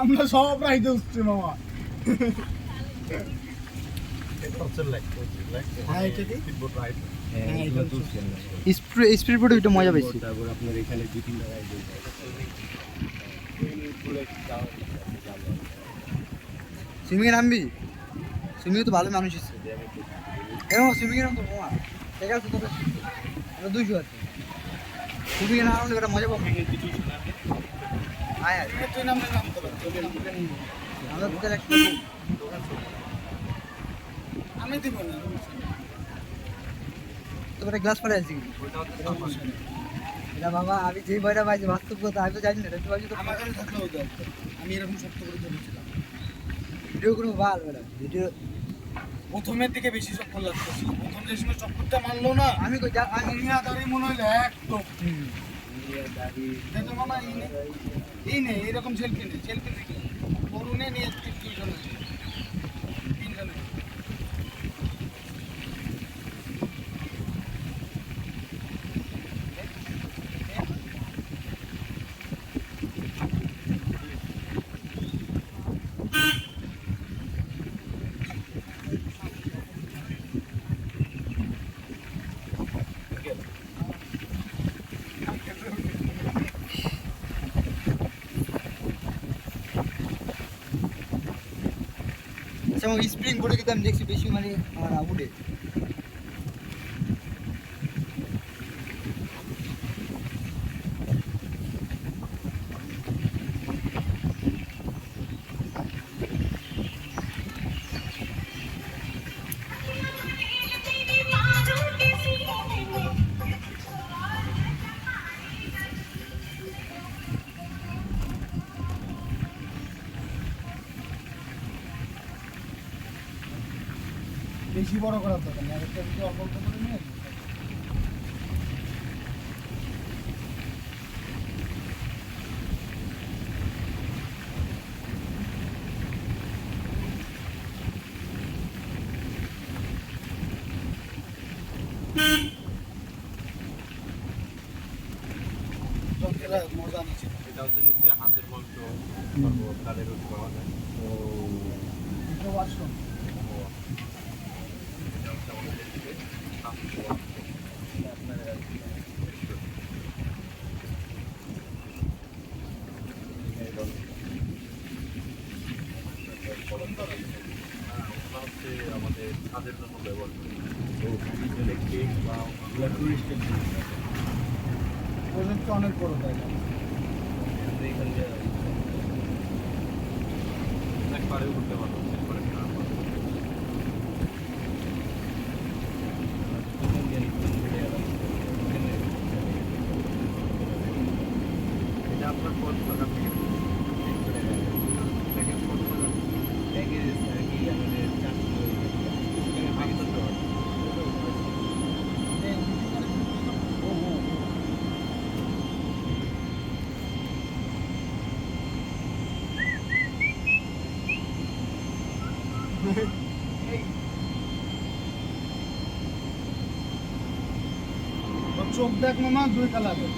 আমরা সব রাইতে উঠছি মামা। স্পিড বোটে একটু মজা বেশি। তারপর আপনার এখানে 2-3টা রাইড সুইমিংয়ে নামবি? সুইমিংয়ে তো ভালো মানুষ এসছে এবং সুইমিংয়ে নাম তো মামা ঠিক আছে তোকে 200 আছে সুইমিংয়ে না নামলে ওটা মজা পাবো। আয় আয় তুই নামলে নাম তো আমরা দুটো একটা আমি দিব না। তোর একটা গ্লাস পড়ে আছে কি এটা বাবা আমি যেই বইটা পাইছি বাস্তব কথা আমি তো জানি না তুই ভাবছি তো আমার কাছে থাকলে হতো। আমি এরকম শক্ত করে ধরেছিলাম। ভিডিও করবো ভালো বেটা ভিডিও প্রথমের দিকে বেশি চক্কর লাগতেছিল। প্রথম যে সময় চক্করটা মারলো না, আমি কই আমি দুনিয়াদারি মনে হইলো একদম। দেখো মামা এই নে এরকম সেলফি নে কি করুনে নিয়ে তিনজনে যেমন স্প্রিং বোর্ডে কিন্তু আমি দেখছি বেশি মানে উঠে বেশি বড় করার দরকার নেই। আরেকটা যদি অল্প অল্প করে নিয়ে মজা নিচ্ছে। এটা হচ্ছে নিচে হাতের মাংস কালের রুটি পাওয়া যায়। তো এটা ওয়াশরুম। এটা হচ্ছে আমাদের এদিকে আমাদের ছাদের জন্য ব্যবহার করি। তো কেক বা টুরিস্টের প্রজেক্টটা অনেক বড় তাই না? এখান দিয়ে একবারেও করতে পারবো একবারে খারাপ এটা আপনার কত টাকা থেকে প্যাকেজ কত টাকা প্যাকেজ আর কি আমাদের 400 প্যাকেজ তো চোখ দেখ মামা 2 কালারের।